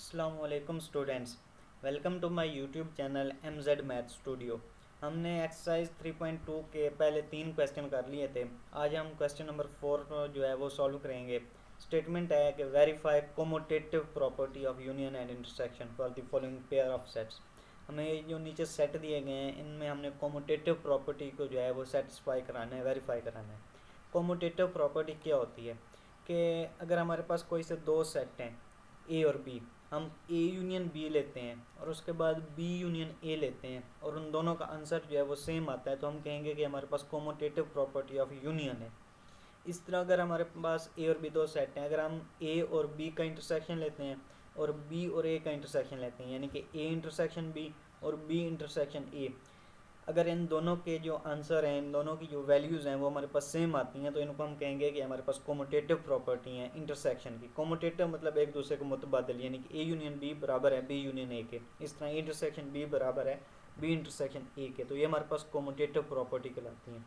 अस्सलामुअलैकुम students, welcome to my YouTube channel MZ math studio. हमने exercise 3.2 के पहले 3 क्वेश्चन कर लिए थे। आज हम क्वेश्चन नंबर 4 जो है वो सॉल्व करेंगे। स्टेटमेंट है कि verify commutative property of union and intersection for the following pair of sets. हमें जो नीचे सेट दिए गए हैं इनमें हमने कोमोटेटिव प्रॉपर्टी को जो है वो सेटिस्फाई कराना है, वेरीफाई कराना है। कोमोटेटिव प्रॉपर्टी क्या होती है कि अगर हमारे पास कोई से दो सेट हैं ए और बी, हम ए यूनियन बी लेते हैं और उसके बाद बी यूनियन ए लेते हैं और उन दोनों का आंसर जो है वो सेम आता है, तो हम कहेंगे कि हमारे पास कोमोटेटिव प्रॉपर्टी ऑफ यूनियन है। इस तरह अगर हमारे पास ए और बी दो सेट हैं, अगर हम ए और बी का इंटरसेक्शन लेते हैं और बी और ए का इंटरसेक्शन लेते हैं, यानी कि ए इंटरसेक्शन बी और बी इंटरसेक्शन ए, अगर इन दोनों के जो आंसर हैं, इन दोनों की जो वैल्यूज़ हैं वो हमारे पास सेम आती हैं, तो इनको हम कहेंगे कि हमारे पास कोमोटेटिव प्रॉपर्टी हैं इंटरसेक्शन की। कोमोटेटिव मतलब एक दूसरे को मुतबादिल, यानी कि ए यूनियन बी बराबर है बी यूनियन ए के। इस तरह इंटरसेक्शन बी बराबर है बी इंटरसेक्शन ए के, तो ये हमारे पास कोमोटेटिव प्रॉपर्टी कहलाती हैं।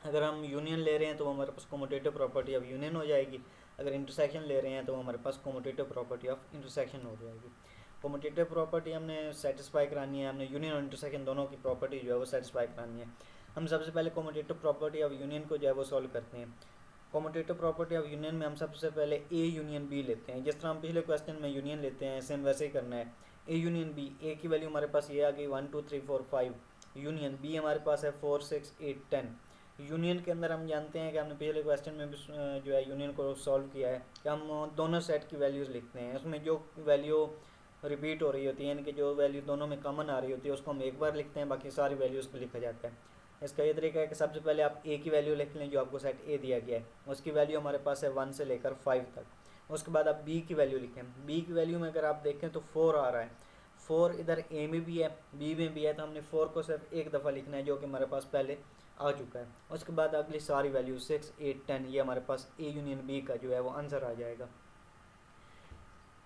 अगर हम यूनियन ले रहे हैं तो हमारे पास कोमोटेटिव प्रॉपर्टी ऑफ यूनियन हो जाएगी। अगर इंटरसेक्शन ले रहे हैं तो हमारे पास कोमोटेटिव प्रॉपर्टी ऑफ इंटरसेक्शन हो जाएगी। कोमोटेटिव प्रॉपर्टी हमने सेटिस्फाई करानी है, हमने यूनियन और इंटरसेक्शन दोनों की प्रॉपर्टी जो है वो सेटिस्फाई करानी है। हम सबसे पहले कोमोटेटिव प्रॉपर्टी ऑफ यूनियन को जो है वो सॉल्व करते हैं। कोमोटेटिव प्रॉपर्टी ऑफ यूनियन में हम सबसे पहले ए यूनियन बी लेते हैं। जिस तरह हम पिछले क्वेश्चन में यूनियन लेते हैं सेम वैसे ही करना है। ए यूनियन बी, ए की वैल्यू हमारे पास ये आ गई 1 2 3 4 5। यूनियन बी हमारे पास है 4 6 8 10। यूनियन के अंदर हम जानते हैं कि हमने पिछले क्वेश्चन में भी जो है यूनियन को सॉल्व किया है कि हम दोनों सेट की वैल्यूज़ लिखते हैं। उसमें जो वैल्यू रिपीट हो रही होती है, यानी कि जो वैल्यू दोनों में कॉमन आ रही होती है, उसको हम एक बार लिखते हैं, बाकी सारी वैल्यूज़ को लिखा जाता है। इसका ये तरीका है कि सबसे पहले आप ए की वैल्यू लिख लें जो आपको सेट ए दिया गया है, उसकी वैल्यू हमारे पास है 1 से लेकर 5 तक। उसके बाद आप बी की वैल्यू लिखें। बी की वैल्यू में अगर आप देखें तो 4 आ रहा है। 4 इधर ए में भी है बी में भी है, तो हमने 4 को सिर्फ एक दफ़ा लिखना है जो कि हमारे पास पहले आ चुका है। उसके बाद अगली सारी वैल्यू 6 8 10 ये हमारे पास ए यूनियन बी का जो है वो आंसर आ जाएगा।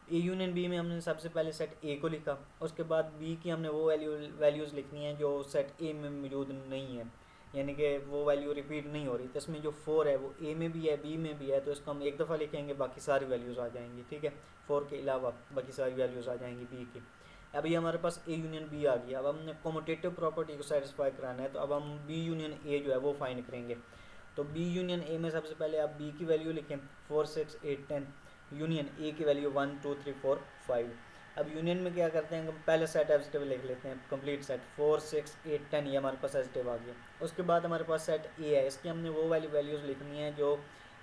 ए यूनियन बी में हमने सबसे पहले सेट ए को लिखा, उसके बाद बी की हमने वो वैल्यूज़ लिखनी है जो सेट ए में मौजूद नहीं है, यानी कि वो वैल्यू रिपीट नहीं हो रही। तो इसमें जो 4 है वो ए में भी है बी में भी है, तो इसको हम एक दफ़ा लिखेंगे, बाकी सारी वैल्यूज़ आ जाएंगी। ठीक है, 4 के अलावा बाकी सारी वैल्यूज़ आ जाएंगी बी की। अभी हमारे पास ए यूनियन बी आ गया। अब हमने कोमोटेटिव प्रॉपर्टी को सेटिस्फाई कराना है, तो अब हम बी यूनियन ए जो है वो फाइंड करेंगे। तो बी यूनियन ए में सबसे पहले आप बी की वैल्यू लिखें 4 6 8 10। यूनियन ए की वैल्यू 1 2 3 4 5। अब यूनियन में क्या करते हैं, हम पहले सेट एडिटिव लिख लेते हैं, कंप्लीट सेट 4 6 8 10 ये हमारे पास एडिटिव आ गया। उसके बाद हमारे पास सेट ए है, इसकी हमने वो वाली वैल्यूज़ लिखनी है जो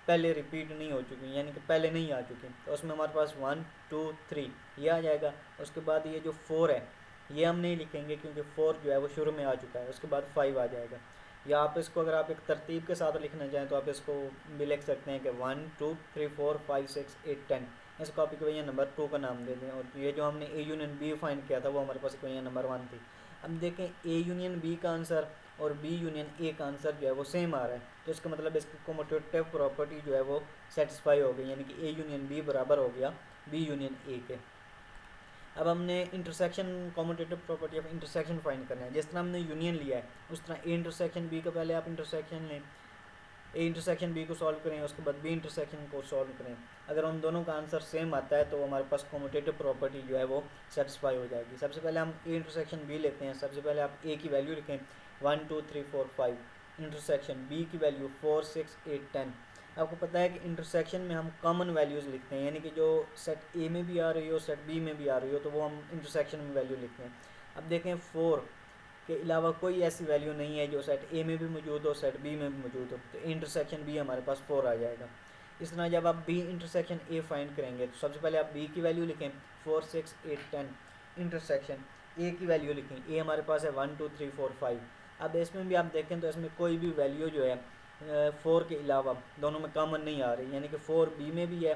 पहले रिपीट नहीं हो चुकी, यानी कि पहले नहीं आ चुकी। तो उसमें हमारे पास 1 2 3 ये आ जाएगा। उसके बाद ये जो 4 है ये हम नहीं लिखेंगे क्योंकि 4 जो है वो शुरू में आ चुका है। उसके बाद 5 आ जाएगा। या आप इसको अगर आप एक तरतीब के साथ लिखना चाहें तो आप इसको भी लिख सकते हैं कि 1 2 3 4 5 6 8 10। इस कॉपी के भैया नंबर 2 का नाम दे दें। और ये जो हमने ए यूनियन बी फाइंड किया था वो हमारे पास भैया नंबर 1 थी। अब देखें ए यूनियन बी का आंसर और बी यूनियन ए का आंसर जो है वो सेम आ रहा है, तो इसका मतलब इसकी कोमोटेटिव प्रॉपर्टी जो है वो सेटिस्फाई हो गई, यानी कि ए यूनियन बी बराबर हो गया बी यूनियन ए के। अब हमने intersection commutative property of intersection find करना है। जिस तरह हमने यूनियन लिया है उस तरह ए इंटरसेक्शन बी का पहले आप इंटरसेक्शन लें, ए इंटरसेक्शन बी को सॉल्व करें, उसके बाद बी इंटरसेक्शन को सॉल्व करें। अगर उन दोनों का आंसर सेम आता है तो हमारे पास कोमोटेटिव प्रॉपर्टी जो है वो सेटिस्फाई हो जाएगी। सबसे पहले हम ए इंटरसेक्शन बी लेते हैं। सबसे पहले आप ए की वैल्यू लिखें 1 2 3 4 5। इंटरसेक्शन बी की वैल्यू 4 6 8 10। आपको पता है कि इंटरसेक्शन में हम कॉमन वैल्यूज़ लिखते हैं, यानी कि जो सेट ए में भी आ रही हो सेट बी में भी आ रही हो तो वो हम इंटरसेक्शन में वैल्यू लिखते हैं। अब देखें 4 के अलावा कोई ऐसी वैल्यू नहीं है जो सेट ए में भी मौजूद हो सेट बी में भी मौजूद हो, तो इंटरसेक्शन बी हमारे पास 4 आ जाएगा। इस तरह जब आप बी इंटरसेक्शन ए फाइंड करेंगे तो सबसे पहले आप बी की वैल्यू लिखें 4 6 8 10। इंटरसेक्शन ए की वैल्यू लिखें, ए हमारे पास है 1 2 3 4 5। अब इसमें भी आप देखें तो इसमें कोई भी वैल्यू जो है 4 के अलावा दोनों में कॉमन नहीं आ रही, यानी कि 4 बी में भी है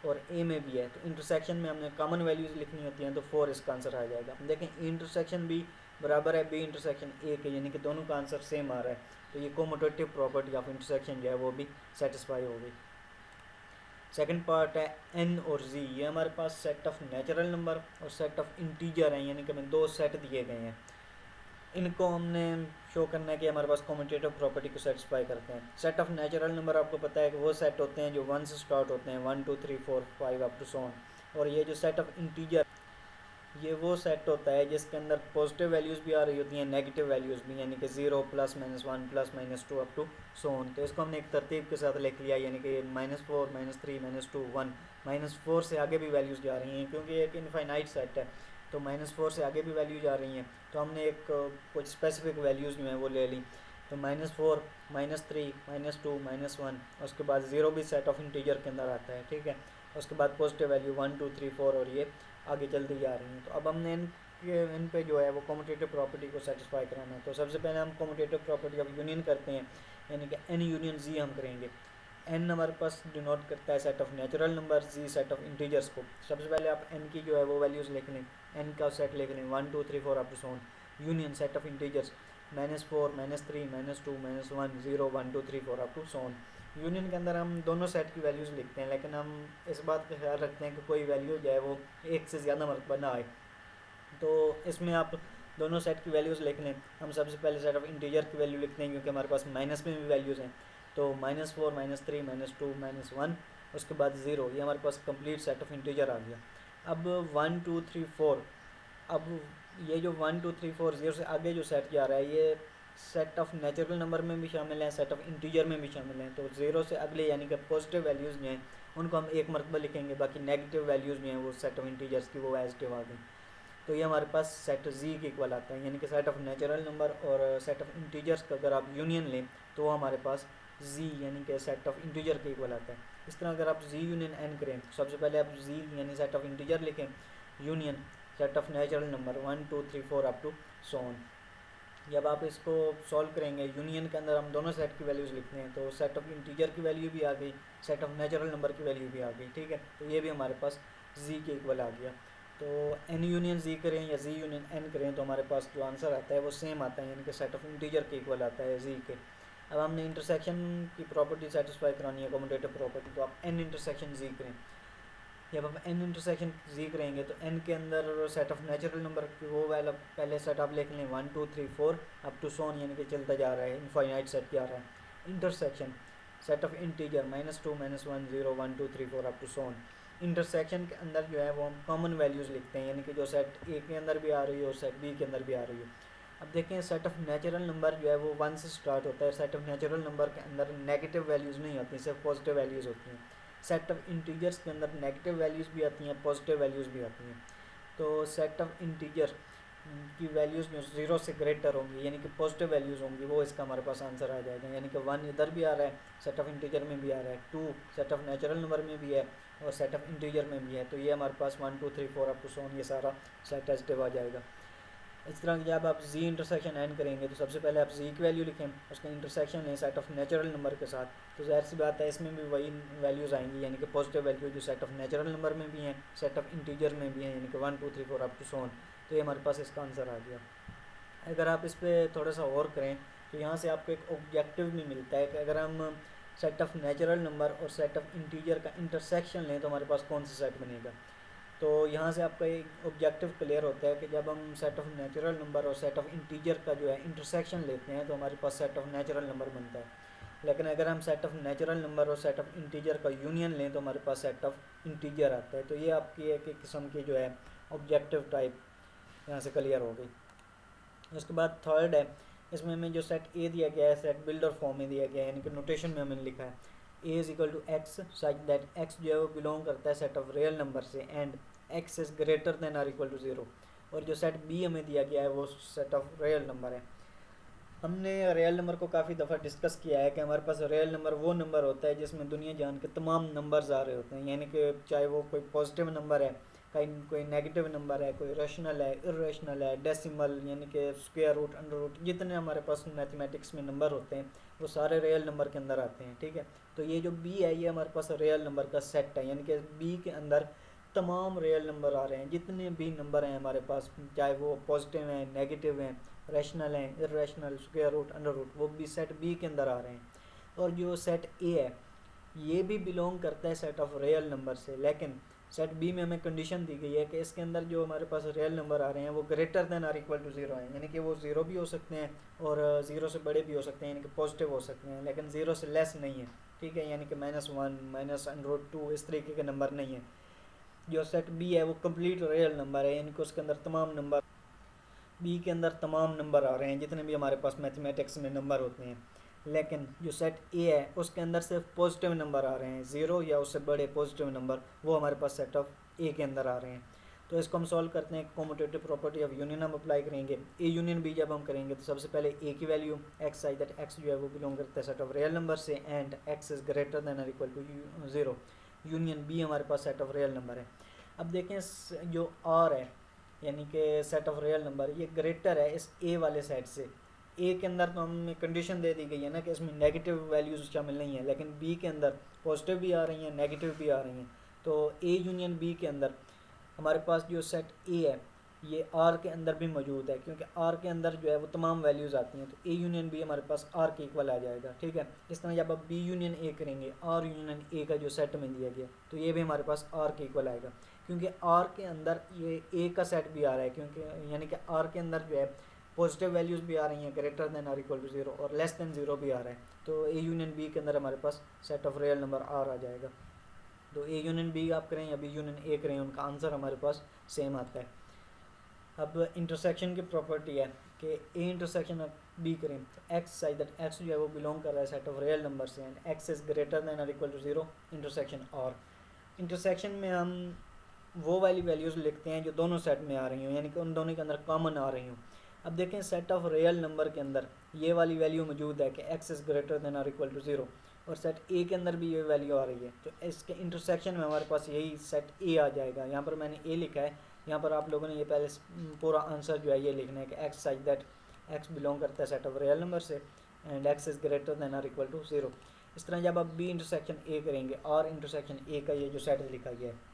और ए में भी है, तो इंटरसेक्शन में हमने कॉमन वैल्यूज़ लिखनी होती हैं, तो 4 इसका आंसर आ जाएगा। देखें इंटरसेक्शन बी बराबर है बी इंटरसेक्शन ए के, यानी कि दोनों का आंसर सेम आ रहा है, तो ये कोमोटेटिव प्रॉपर्टी ऑफ इंटरसेक्शन जो है वो भी सेटिस्फाई हो गई। सेकंड पार्ट है एन और जी। ये हमारे पास सेट ऑफ नेचुरल नंबर और सेट ऑफ इंटीजर हैं, यानी कि हमें दो सेट दिए गए हैं। इनको हमने शो करना है कि हमारे पास कम्यूटेटिव प्रॉपर्टी को सेटिस्फाई करते हैं। सेट ऑफ नेचुरल नंबर आपको पता है कि वो सेट होते हैं जो 1 से स्टार्ट होते हैं, 1 2 3 4 5 अप टू सो ऑन। और ये जो सेट ऑफ इंटीजर, ये वो सेट होता है जिसके अंदर पॉजिटिव वैल्यूज़ भी आ रही होती हैं, नेगेटिव वैल्यूज़ भी, यानी कि 0 plus minus 1 plus minus 2 up to so on. तो इसको हमने एक तरतीब के साथ लिख लिया, यानी कि -4 -3 -2 1। -4 से आगे भी वैल्यूज़ जा रही हैं क्योंकि एक इनफाइनाइट सेट है, तो -4 से आगे भी वैल्यू जा रही हैं, तो हमने एक कुछ स्पेसिफिक वैल्यूज़ जो हैं वो ले ली। तो -4 -3 -2 -1, उसके बाद 0 भी सेट ऑफ इंटीजर के अंदर आता है, ठीक है। उसके बाद पॉजिटिव वैल्यू 1 2 3 4 और ये आगे चलती जा रही हैं। तो अब हमने इन पे जो है वो कम्यूटेटिव प्रॉपर्टी को सेटिस्फाई कराना है। तो सबसे पहले हम कम्यूटेटिव प्रॉपर्टी ऑफ यूनियन करते हैं, यानी कि एन यूनियन जी हम करेंगे। एन हमारे पास डिनोट करता है set of natural number, Z set of integers को। सबसे पहले आप एन की जो है वो वैल्यूज़ लिख लें, एन का सेट लिख लें 1 2 3 4 up to so on. Union set of integers -4 -3 -2 -1 0 1 2 3 4 up to so on. Union के अंदर हम दोनों सेट की वैल्यूज़ लिखते हैं, लेकिन हम इस बात का ख्याल रखते हैं कि कोई वैल्यू जो है वो एक से ज़्यादा मरतबा ना आए। तो इसमें आप दोनों सेट की वैल्यूज़ लिख लें। हम सबसे पहले सेट ऑफ इंटीजर की वैल्यू लिखते हैं क्योंकि हमारे पास माइनस में भी वैल्यूज़ हैं। तो -4 -3 -2 -1, उसके बाद 0, ये हमारे पास कंप्लीट सेट ऑफ इंटीजर आ गया। अब 1 2 3 4, अब ये जो 1 2 3 4 0 से आगे जो सेट जा रहा है, ये सेट ऑफ नेचुरल नंबर में भी शामिल हैं, सेट ऑफ इंटीजर में भी शामिल हैं। तो 0 से अगले यानी कि पॉजिटिव वैल्यूज़ जो हैं उनको हम एक मरतबा लिखेंगे, बाकी नेगेटिव वैल्यूज़ जो हैं वो सेट ऑफ इंटीजर्स की वो एज टिव आ गई। तो ये हमारे पास सेट जी के इक्वल आता है, यानी कि सेट ऑफ नेचुरल नंबर और सेट ऑफ इंटीजर्स का अगर आप यूनियन लें तो वो हमारे पास जी यानी कि सेट ऑफ इंटीजर के इक्वल आता है। इस तरह अगर आप जी यूनियन एन करें तो सबसे पहले आप जी यानी सेट ऑफ इंटीजर लिखें, union set of natural number 1 2 3 4 up to so on. जब आप इसको सॉल्व करेंगे, यूनियन के अंदर हम दोनों सेट की वैल्यूज़ लिखते हैं, तो सेट ऑफ इंटीजर की वैल्यू भी आ गई, सेट ऑफ नेचुरल नंबर की वैल्यू भी आ गई, ठीक है। तो ये भी हमारे पास जी के इक्वल आ गया। तो एन यूनियन जी करें या जी यूनियन एन करें तो हमारे पास जो आंसर आता है वो सेम आता है, यानी कि सेट ऑफ इंटीजर के इक्वल आता है जी के। अब हमने इंटरसेक्शन की प्रॉपर्टी सेटिस्फाई करानी है, कम्यूटेटिव प्रॉपर्टी, तो आप एन इंटरसेक्शन जी करें। जब आप एन इंटरसेक्शन जी करेंगे तो एन के अंदर सेट ऑफ नेचुरल नंबर वो वाला पहले सेट आप लिख लें 1 2 3 4 अप टू सोन, यानी कि चलता जा रहा है, इनफाइनाइट सेट जा रहा है। Intersection set of integer -2 -1 0 1 2 3 4 up to so on. Intersection के अंदर जो है वो हम कॉमन वैल्यूज़ लिखते हैं, यानी कि जो सेट ए के अंदर भी आ रही है और सेट बी के अंदर भी आ रही है। अब देखें, सेट ऑफ नेचुरल नंबर जो है वो 1 से स्टार्ट होता है। सेट ऑफ नेचुरल नंबर के अंदर नेगेटिव वैल्यूज़ नहीं होती, सिर्फ पॉजिटिव वैल्यूज़ होती हैं। सेट ऑफ इंटीजर्स के अंदर नेगेटिव वैल्यूज़ भी आती हैं, पॉजिटिव वैल्यूज़ भी आती हैं। तो सेट ऑफ इंटीजर की वैल्यूज़ जो 0 से ग्रेटर होंगी यानी कि पॉजिटिव वैल्यूज़ होंगी, वो इसका हमारे पास आंसर आ जाएगा। यानी कि 1 इधर भी आ रहा है, सेट ऑफ इंटीजर में भी आ रहा है, 2 सेट ऑफ नेचुरल नंबर में भी है और सेट ऑफ इंटीजर में भी है। तो ये हमारे पास 1 2 3 4 अप टू सो ऑन ये सारा सेट एज आ जाएगा। इस तरह जब आप जी इंटरसेक्शन एंड करेंगे तो सबसे पहले आप जी की वैल्यू लिखें, उसका इंटरसेक्शन लें सेट ऑफ नेचुरल नंबर के साथ। तो ज़ाहिर सी बात है इसमें भी वही वैल्यूज़ आएंगी, यानी कि पॉजिटिव वैल्यू जो सेट ऑफ नेचुरल नंबर में भी हैं, सेट ऑफ इंटीजर में भी हैं, यानी कि 1 2 3 4 अप टू सो ऑन। तो ये हमारे पास इसका आंसर आ गया। अगर आप इस पर थोड़ा सा और करें तो यहाँ से आपको एक ऑब्जेक्टिव भी मिलता है कि अगर हम सेट ऑफ नेचुरल नंबर और सेट ऑफ इंटीजर का इंटरसेक्शन लें तो हमारे पास कौन सा सेट बनेगा। तो यहाँ से आपका एक ऑब्जेक्टिव क्लियर होता है कि जब हम सेट ऑफ नेचुरल नंबर और सेट ऑफ इंटीजर का जो है इंटरसेक्शन लेते हैं तो हमारे पास सेट ऑफ नेचुरल नंबर बनता है। लेकिन अगर हम सेट ऑफ नेचुरल नंबर और सेट ऑफ इंटीजर का यूनियन लें तो हमारे पास सेट ऑफ इंटीजर आता है। तो ये आपकी एक किस्म की जो है ऑब्जेक्टिव टाइप यहाँ से क्लियर हो गई। उसके बाद थर्ड है, इसमें हमें जो सेट ए दिया गया है सेट बिल्डर फॉर्म में दिया गया है, यानी कि नोटेशन में हमने लिखा है A is equal to X such that X जो है वो बिलोंग करता है सेट ऑफ रियल नंबर से and X is greater than or equal to 0। और जो सेट बी हमें दिया गया है वो सेट ऑफ रियल नंबर है। हमने रियल नंबर को काफ़ी दफ़ा डिस्कस किया है कि हमारे पास रियल नंबर वो नंबर होता है जिसमें दुनिया जान के तमाम नंबर्स आ रहे होते हैं, यानी कि चाहे वो कोई पॉजिटिव नंबर है, कोई नेगेटिव नंबर है, कोई रेशनल है, इरेशनल है, डेसिमल यानी कि स्क्वायर रूट, अंडर रूट, जितने हमारे पास मैथमेटिक्स में नंबर होते हैं वो सारे रियल नंबर के अंदर आते हैं, ठीक है। तो ये जो बी है ये हमारे पास रियल नंबर का सेट है, यानी कि बी के अंदर तमाम रियल नंबर आ रहे हैं, जितने भी नंबर हैं हमारे पास, चाहे वो पॉजिटिव हैं, नेगेटिव हैं, रैशनल हैं, irrational, square root, under root, वो भी सेट बी के अंदर आ रहे हैं। और जो सेट ए है ये भी बिलोंग करता है सेट ऑफ रियल नंबर से, लेकिन सेट बी में हमें कंडीशन दी गई है कि इसके अंदर जो हमारे पास रियल नंबर आ रहे हैं वो greater than or equal to 0 हैं, यानी कि वो 0 भी हो सकते हैं और 0 से बड़े भी हो सकते हैं, यानी कि पॉजिटिव हो सकते हैं, लेकिन 0 से लेस नहीं है, ठीक है, यानी कि -1 -√2 इस तरीके के नंबर नहीं है। जो सेट बी है वो कंप्लीट रियल नंबर है, यानी कि उसके अंदर तमाम नंबर, बी के अंदर तमाम नंबर आ रहे हैं जितने भी हमारे पास मैथमेटिक्स में नंबर होते हैं। लेकिन जो सेट ए है उसके अंदर सिर्फ पॉजिटिव नंबर आ रहे हैं, ज़ीरो या उससे बड़े पॉजिटिव नंबर, वो हमारे पास सेट ऑफ ए के अंदर आ रहे हैं। तो इसको हम सॉल्व करते हैं, कॉम्यूटेटिव प्रॉपर्टी ऑफ यूनियन हम अप्लाई करेंगे। ए यूनियन बी जब हम करेंगे तो सबसे पहले ए की value X I that X जो है वो बिलोंग करता है सेट ऑफ रियल नंबर से, and X is greater than और equal to zero. Union B हमारे पास सेट ऑफ रियल नंबर है। अब देखें जो आर है यानी कि सेट ऑफ रियल नंबर, ये ग्रेटर है इस ए वाले सेट से। ए के अंदर तो हमें कंडीशन दे दी गई है ना कि इसमें नेगेटिव वैल्यूज़ शामिल नहीं है, लेकिन बी के अंदर पॉजिटिव भी आ रही हैं, नेगेटिव भी आ रही हैं। तो ए यूनियन बी के अंदर हमारे पास जो सेट ए है ये आर के अंदर भी मौजूद है, क्योंकि आर के अंदर जो है वो तमाम वैल्यूज़ आती हैं, तो ए यूनियन बी हमारे पास आर के इक्वल आ जाएगा। ठीक है, इस तरह जब आप बी यूनियन ए करेंगे, आर यूनियन ए का जो सेट में दिया गया तो ये भी हमारे पास आर के इक्वल आएगा, क्योंकि आर के अंदर ये ए का सेट भी आ रहा है, क्योंकि यानी कि आर के अंदर जो है पॉजिटिव वैल्यूज़ भी आ रही हैं, greater than or equal to zero, और लेस देन ज़ीरो भी आ रहा है। तो ए यूनियन बी के अंदर हमारे पास set of real number R आ जाएगा। तो ए यूनियन बी आप करें या बी यूनियन ए करें, उनका आंसर हमारे पास सेम आता है। अब इंटरसेक्शन की प्रॉपर्टी है कि ए इंटरसेक्शन बी करें तो एक्स साइड दैट एक्स जो है वो बिलोंग कर रहा है सेट ऑफ रियल नंबर से, and x is greater than और इक्वल टू ज़ीरो इंटरसेक्शन और। इंटरसेक्शन में हम वो वाली वैल्यूज़ लिखते हैं जो दोनों सेट में आ रही हूँ, यानी कि उन दोनों के अंदर कॉमन आ रही हूँ। अब देखें सेट ऑफ रियल नंबर के अंदर ये वाली वैल्यू मौजूद है कि एक्स इज़ ग्रेटर देन और इक्वल टू ज़ीरो, और सेट ए के अंदर भी ये वैल्यू आ रही है, तो इसके इंटरसेक्शन में हमारे पास यही सेट ए आ जाएगा। यहाँ पर मैंने ए लिखा है, यहाँ पर आप लोगों ने ये पहले पूरा आंसर जो है ये लिखना है कि x size that x belong करता है सेट ऑफ रियल नंबर से, and x is greater than और इक्वल टू ज़ीरो। इस तरह जब आप बी इंटरसेक्शन ए करेंगे और इंटरसेक्शन ए का ये जो सेट लिखा गया है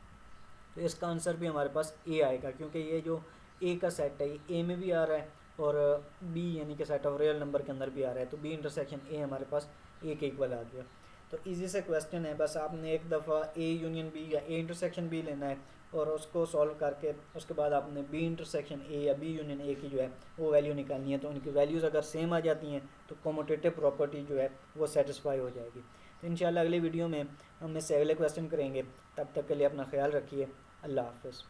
तो इसका आंसर भी हमारे पास ए आएगा, क्योंकि ये जो ए का सेट है ये ए में भी आ रहा है और बी यानी कि सेट ऑफ रियल नंबर के अंदर भी आ रहा है, तो बी इंटरसेक्शन ए हमारे पास ए के इक्वल आ गया। तो इजी से क्वेश्चन है, बस आपने एक दफ़ा ए यूनियन बी या ए इंटरसेक्शन बी लेना है और उसको सॉल्व करके उसके बाद आपने बी इंटरसेक्शन ए या बी यूनियन ए की जो है वो वैल्यू निकालनी है। तो उनकी वैल्यूज़ अगर सेम आ जाती हैं तो कम्यूटेटिव प्रॉपर्टी जो है वो सेटिस्फाई हो जाएगी। तो इंशाल्लाह अगली वीडियो में हम इससे अगले क्वेश्चन करेंगे। तब तक के लिए अपना ख्याल रखिए। अल्लाह हाफ़िज़।